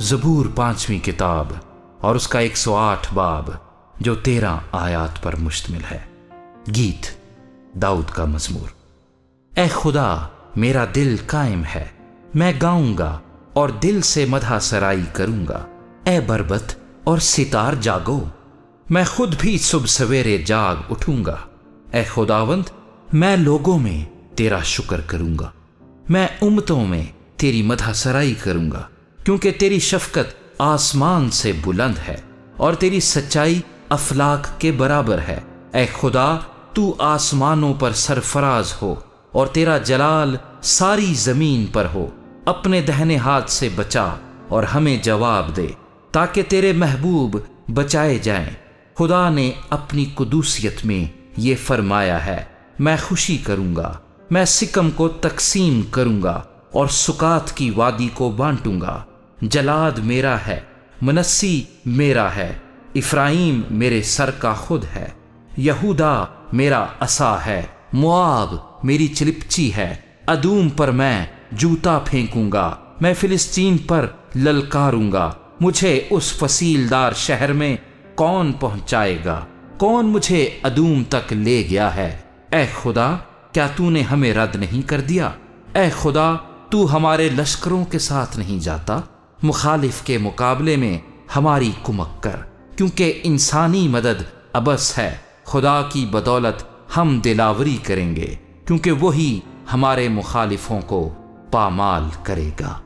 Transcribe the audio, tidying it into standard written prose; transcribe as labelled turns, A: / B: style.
A: زبور 5ویں کتاب اور اس کا 108 باب جو 13 آیات پر مشتمل ہے۔ گیت داؤد کا مزمور۔ اے خدا میرا دل قائم ہے، میں گاؤں گا اور دل سے مدح سرائی کروں گا۔ اے بربط اور ستار جاگو، میں خود بھی صبح سویرے جاگ اٹھوں گا۔ اے خداوند میں لوگوں میں تیرا شکر کروں گا، میں امتوں میں تیری مدح سرائی کروں گا، کیونکہ تیری شفقت آسمان سے بلند ہے اور تیری سچائی افلاک کے برابر ہے۔ اے خدا تو آسمانوں پر سرفراز ہو اور تیرا جلال ساری زمین پر ہو۔ اپنے دہنے ہاتھ سے بچا اور ہمیں جواب دے تاکہ تیرے محبوب بچائے جائیں۔ خدا نے اپنی قدوسیت میں یہ فرمایا ہے، میں خوشی کروں گا، میں سکم کو تقسیم کروں گا اور سکات کی وادی کو بانٹوں گا۔ جلاد میرا ہے، منسی میرا ہے، افرایم میرے سر کا خود ہے، یہودا میرا عصا ہے، موآب میری چلپچی ہے۔ ادوم پر میں جوتا پھینکوں گا، میں فلسطین پر للکاروں گا۔ مجھے اس فصیلدار شہر میں کون پہنچائے گا؟ کون مجھے ادوم تک لے گیا ہے؟ اے خدا کیا تو نے ہمیں رد نہیں کر دیا؟ اے خدا تو ہمارے لشکروں کے ساتھ نہیں جاتا؟ مخالف کے مقابلے میں ہماری کمک کر، کیونکہ انسانی مدد ابس ہے۔ خدا کی بدولت ہم دلاوری کریں گے، کیونکہ وہی ہمارے مخالفوں کو پامال کرے گا۔